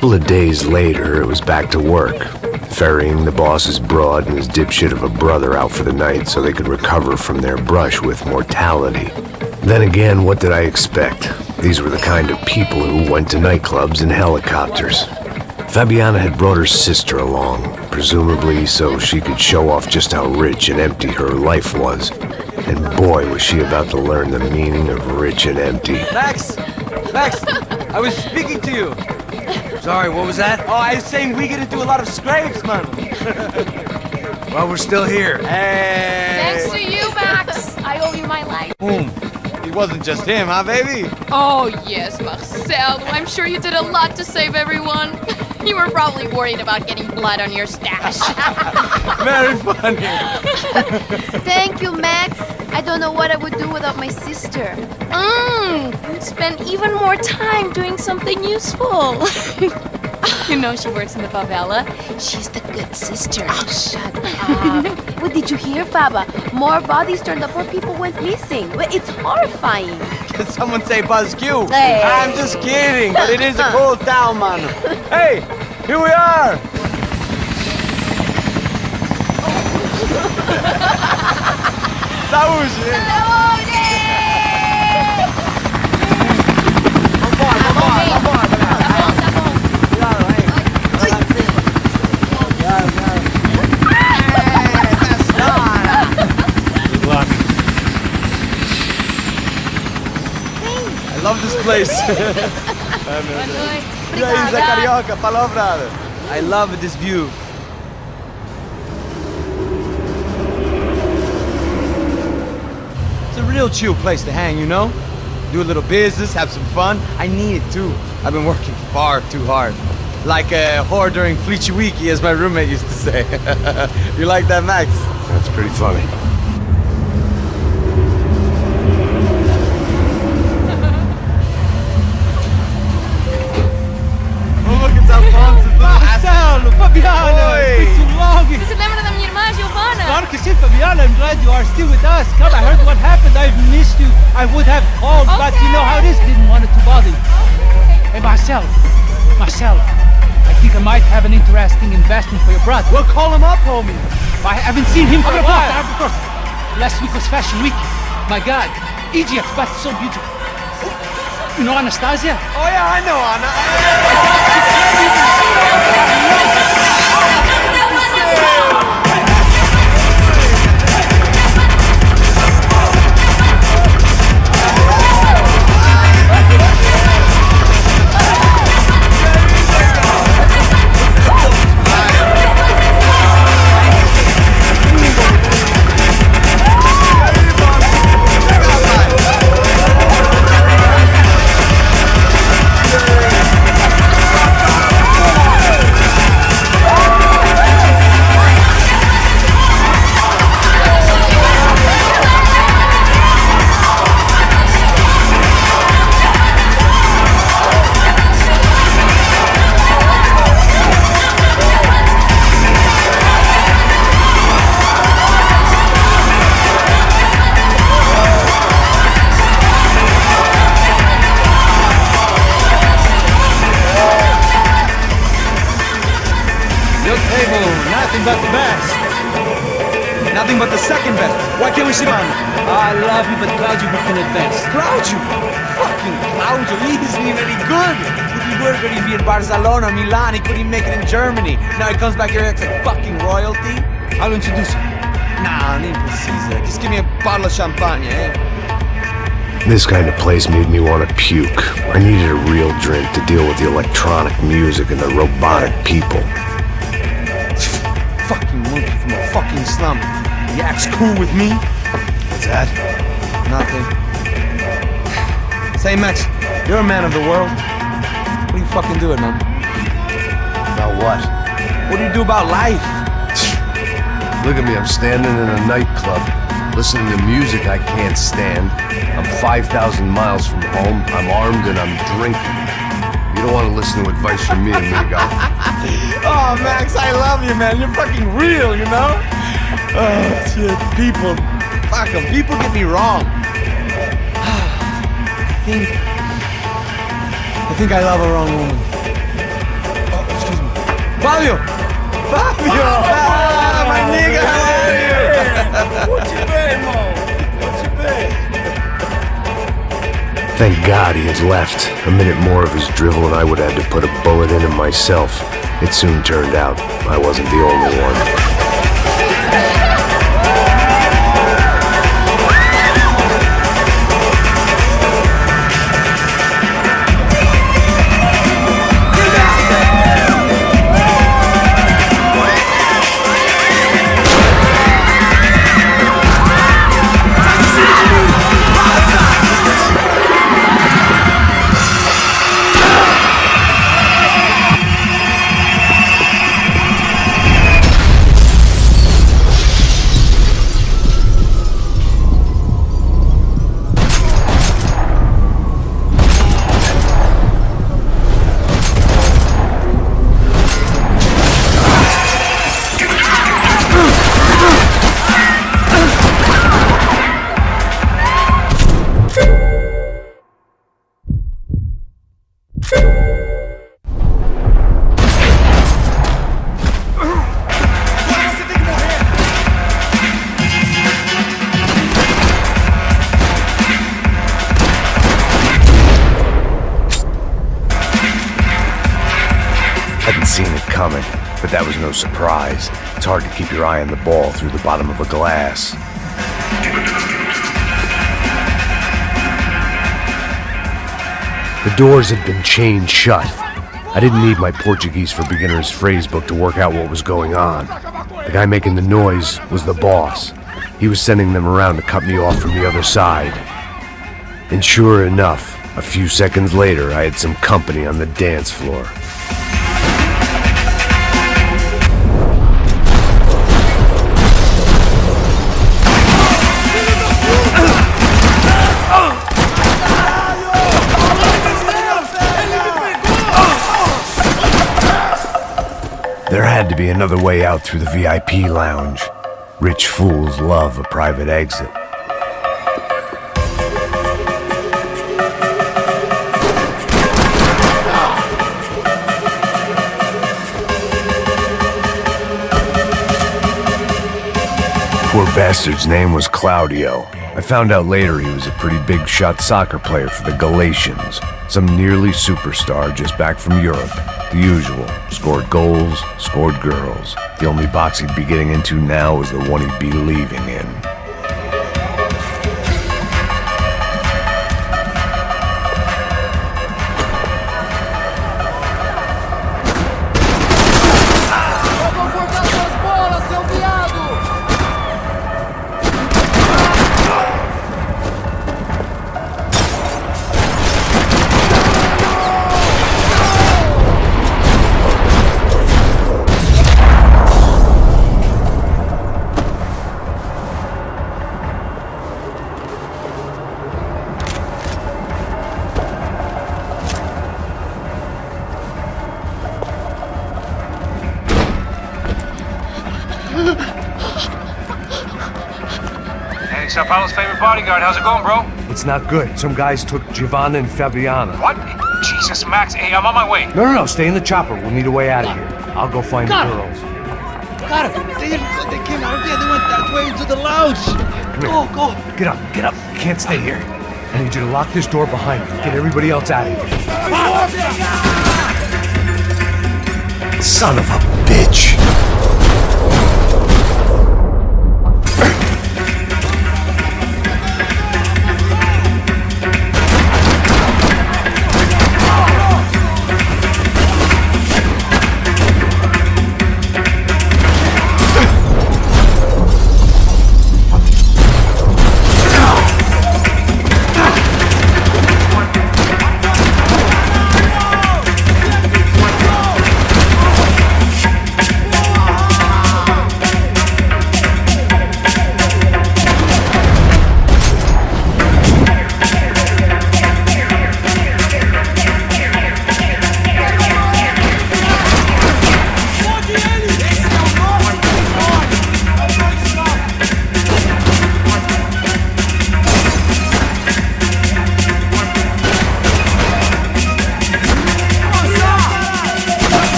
couple of days later, it was back to work, ferrying the boss's broad and his dipshit of a brother out for the night so they could recover from their brush with mortality. Then again, what did I expect? These were the kind of people who went to nightclubs in helicopters. Fabiana had brought her sister along, presumably so she could show off just how rich and empty her life was. And boy, was she about to learn the meaning of rich and empty. Max! Max! I was speaking to you! Sorry, what was that? Oh, I was saying we gotta do a lot of scrapes, man! Well, we're still here. Hey! Thanks to you, Max! I owe you my life. Boom! It wasn't just him, huh, baby? Oh, yes, Marcel. I'm sure you did a lot to save everyone. You were probably worried about getting blood on your stash. Very funny. Thank you, Max. I don't know what I would do without my sister. You'd spend even more time doing something useful. You know she works in the favela. She's the good sister. Oh, shut up. What did you hear, Baba? More bodies turned up where people went missing. It's horrifying. Did someone say Buzz Q? Hey. I'm just kidding, but it is a cool town, man. Hey, here we are. Saúde! I love this place. E aí, Zé Carioca, falou, brother. I love this view. It's a real chill place to hang, you know? Do a little business, have some fun. I need it too. I've been working far too hard. Like a whore during Fleechy Weeky, as my roommate used to say. You like that, Max? That's pretty funny. Marcelo, Fabiana, it's been too long. Você lembra da minha irmã, Giovanna? Claro que sim, Fabiana. I'm glad you are still with us. Come, I heard what happened. I've missed you. I would have called, but you know how it is. Didn't want it to bother you. Hey, Marcelo, I think I might have an interesting investment for your brother. Well, call him up, homie. I haven't seen him for a while. Of course. Last week was Fashion Week. My God, Egypt, but so beautiful. You know Anastasia? Oh yeah, I know Anna. Nothing but the best. Nothing but the second best. Why can't we sit on? I love you, but Claudio, we can advance. Claudio? Fucking Claudio, he isn't even any good. If he were going to be in Barcelona, Milan, he couldn't make it in Germany. Now he comes back here and acts like fucking royalty. I'll introduce you. Nah, need precisa. Just give me a bottle of champagne, eh? This kind of place made me want to puke. I needed a real drink to deal with the electronic music and the robotic people. Fucking monkey from a fucking slum. He acts cool with me. What's that? Nothing. Say, Max, you're a man of the world. What do you fucking do it, man? About what? What do you do about life? Look at me, I'm standing in a nightclub, listening to music I can't stand. I'm 5,000 miles from home, I'm armed and I'm drinking. You don't want to listen to advice from me, amigo. Oh, Max, I love you, man. You're fucking real, you know? Oh, shit. People. Fuck them. People get me wrong. I think I love a wrong woman. Fabio! Fabio! Ah, my nigga, how are you? Thank God he had left. A minute more of his drivel and I would have had to put a bullet in him myself. It soon turned out I wasn't the only one. Seen it coming, but that was no surprise. It's hard to keep your eye on the ball through the bottom of a glass. The doors had been chained shut. I didn't need my Portuguese for Beginners phrase book to work out what was going on. The guy making the noise was the boss. He was sending them around to cut me off from the other side. And sure enough, a few seconds later, I had some company on the dance floor. There had to be another way out through the VIP lounge. Rich fools love a private exit. Poor bastard's name was Claudio. I found out later he was a pretty big shot soccer player for the Galatians. Some nearly superstar just back from Europe. The usual. Scored goals, scored girls. The only box he'd be getting into now was the one he'd be leaving in. Hey, São Paulo's favorite bodyguard. How's it going, bro? It's not good. Some guys took Giovanna and Fabiana. What? Jesus, Max. Hey, I'm on my way. No. Stay in the chopper. We'll need a way out of here. I'll go find the girls. Got it. They came out of there. They went that way into the lounge. Go. Get up. You can't stay here. I need you to lock this door behind me. Get everybody else out of here. Son of a bitch!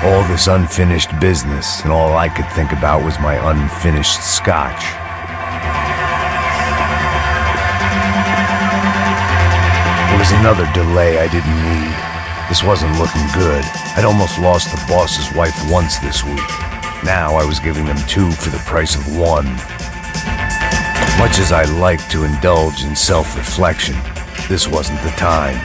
All this unfinished business, and all I could think about was my unfinished scotch. There was another delay I didn't need. This wasn't looking good. I'd almost lost the boss's wife once this week. Now I was giving them 2 for the price of 1. Much as I like to indulge in self-reflection, this wasn't the time.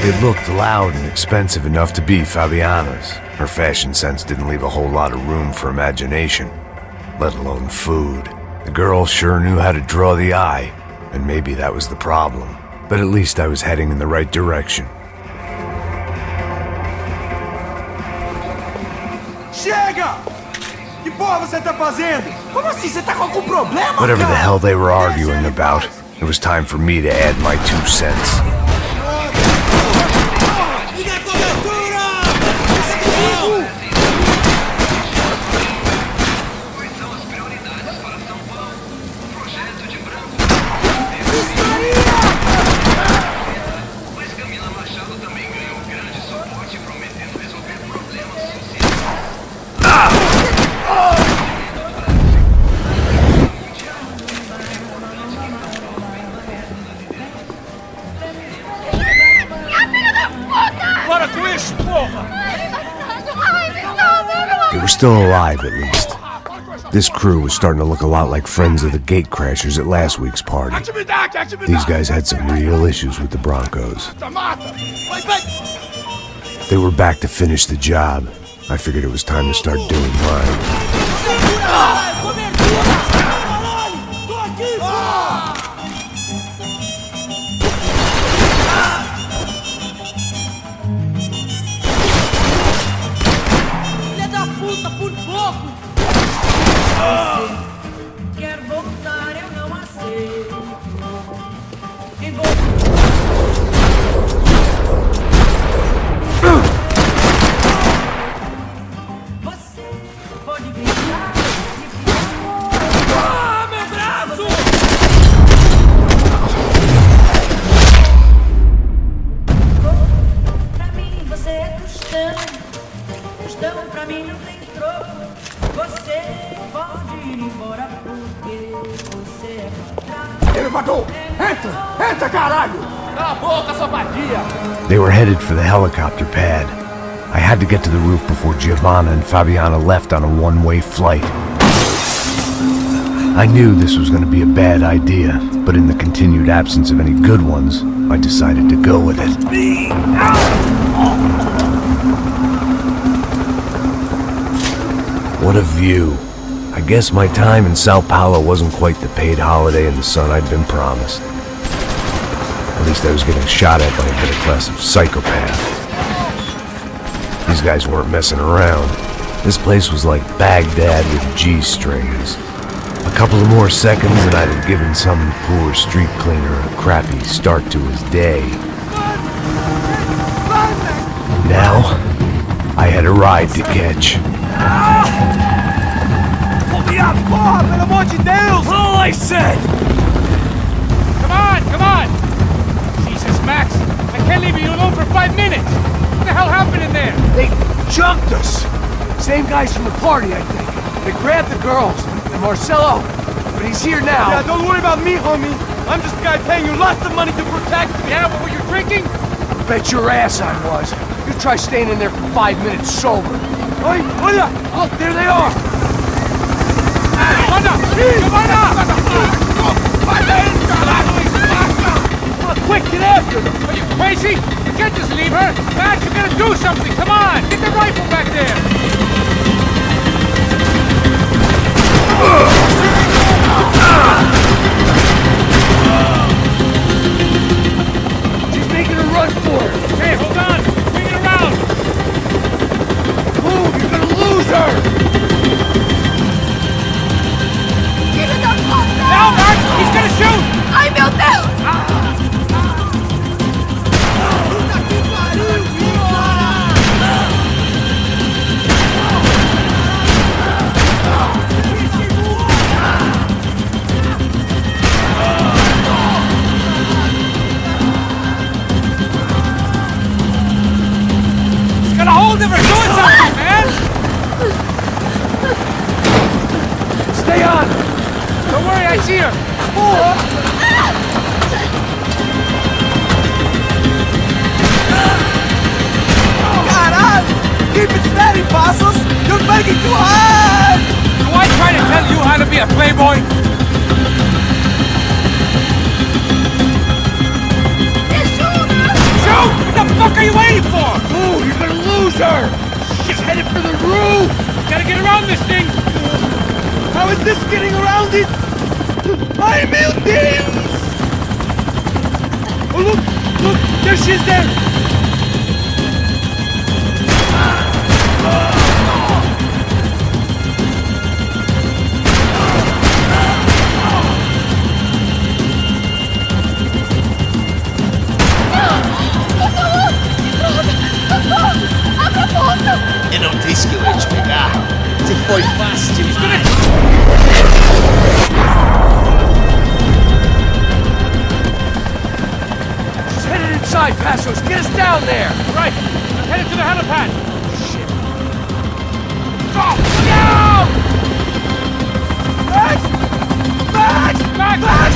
It looked loud and expensive enough to be Fabiana's. Her fashion sense didn't leave a whole lot of room for imagination, let alone food. The girl sure knew how to draw the eye, and maybe that was the problem. But at least I was heading in the right direction. Chega! Que porra você tá fazendo? Como assim? Você tá com algum problema, Whatever the cara? hell they were arguing about, it was time for me to add my 2 cents. They were still alive, at least. This crew was starting to look a lot like friends of the gatecrashers at last week's party. These guys had some real issues with the Broncos. They were back to finish the job. I figured it was time to start doing mine. Quer voltar, eu não aceito. Você pode gritar. Ah, meu braço! Pra mim você é tostão. Tostão pra mim não tem troco. Você pode ir embora porque você é patrão. Elevador! Entra! Entra, caralho! Cala a boca, sua vadia! They were headed for the helicopter pad. I had to get to the roof before Giovanna and Fabiana left on a one-way flight. I knew this was going to be a bad idea, but in the continued absence of any good ones, I decided to go with it. What a view. I guess my time in São Paulo wasn't quite the paid holiday in the sun I'd been promised. At least I was getting shot at by a better class of psychopaths. These guys weren't messing around. This place was like Baghdad with G-strings. A couple of more seconds and I'd have given some poor street cleaner a crappy start to his day. Now, I had a ride to catch. Pull me up! Porra, pelo amor de Deus! All I said! Come on! Jesus, Max! I can't leave you alone for 5 minutes! What the hell happened in there? They jumped us! Same guys from the party, I think. They grabbed the girls and Marcelo, but he's here now. Yeah, don't worry about me, homie. I'm just the guy paying you lots of money to protect me. Yeah, what were you drinking? Bet your ass I was. You try staying in there for 5 minutes sober. Oi, olha! Look, there they are! Come on, quick, get after them! Are you crazy? You can't just leave her! Max, you gotta do something! Come on! Get the rifle back there! She's making a run for it! Hey, hold on! Bring it around! Move, you're gonna lose her! Now, Max! He's gonna shoot! Ai, meu Deus! He's got a hold of her doing something, man! Stay on! Don't worry, I see her! Caralho! Keep it steady, Passos! You're making too hard! Do I try to tell you how to be a playboy? Shoot! What the fuck are you waiting for? Move! You're gonna lose her! She's headed for the roof! Gotta get around this thing! How is this getting around it? Ai, meu Deus! Oh, look! Look! There she is there! Eu não disse que eu ia te pegar. Se foi fácil demais. She's headed inside, Passos! Get us down there! Right! I'm headed to the helipad! Shit! Oh, no! Max! Max! Back! Max!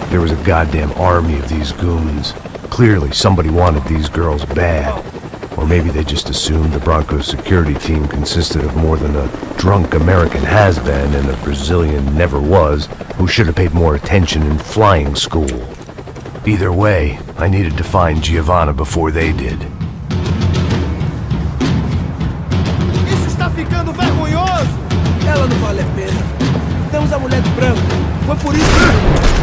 There was a goddamn army of these goons. Clearly, somebody wanted these girls bad. Or maybe they just assumed the Broncos security team consisted of more than a drunk American has-been and a Brazilian never-was who should have paid more attention in flying school. Either way, I needed to find Giovanna before they did. Isso está ficando vergonhoso! Ela não vale a pena. Temos a mulher do branco. Foi por isso que...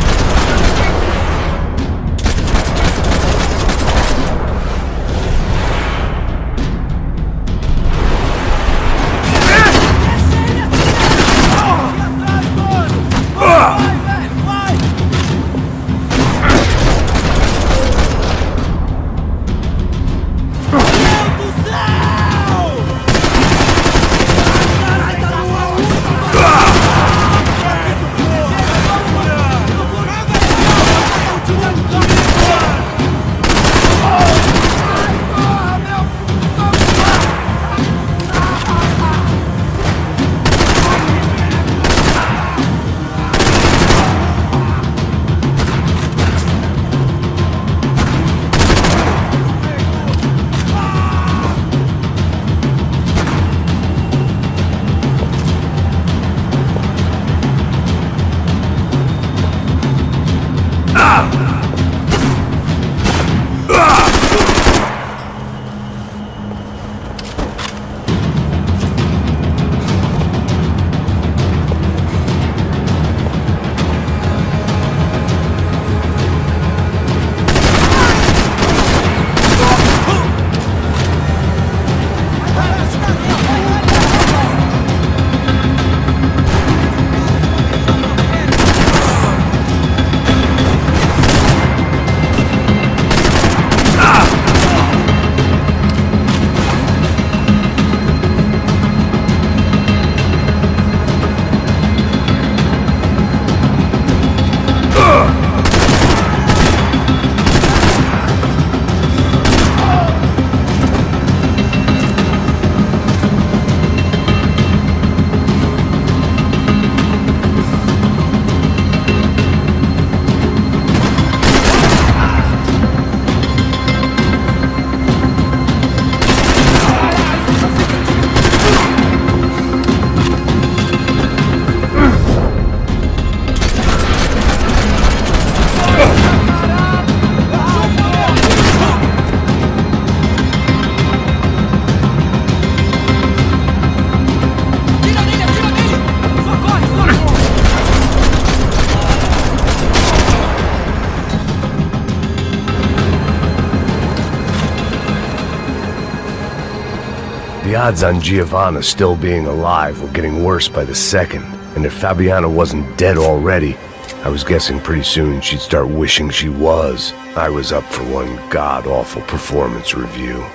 odds on Giovanna still being alive were getting worse by the second, and if Fabiana wasn't dead already, I was guessing pretty soon she'd start wishing she was. I was up for one god-awful performance review.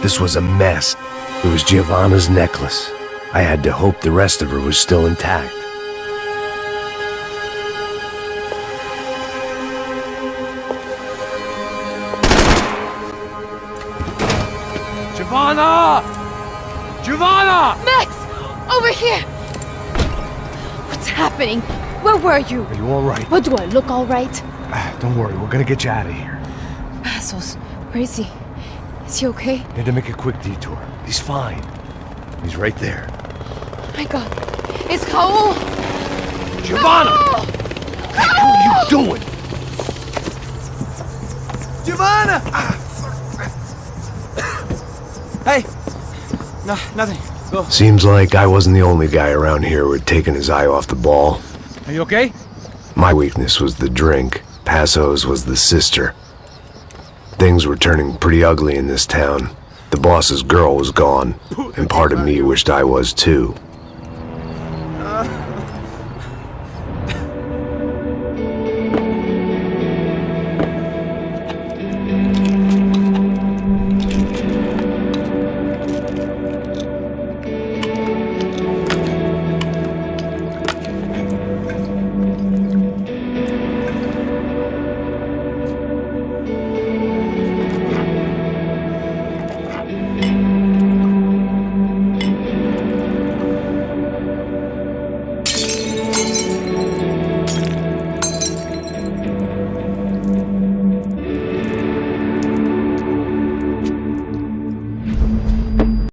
This was a mess. It was Giovanna's necklace. I had to hope the rest of her was still intact. Giovanna! Giovanna! Max! Over here! What's happening? Where were you? Are you all right? What, do I look all right? Don't worry, we're gonna get you out of here. Passos, where is he? Is he okay? Had to make a quick detour. He's fine. He's right there. Oh my god. It's Raul! Giovanna! Raul! What the hell are you doing? Giovanna! Hey! No, nothing. Go. Seems like I wasn't the only guy around here who had taken his eye off the ball. Are you okay? My weakness was the drink. Passo's was the sister. Things were turning pretty ugly in this town. The boss's girl was gone, and part of me wished I was too.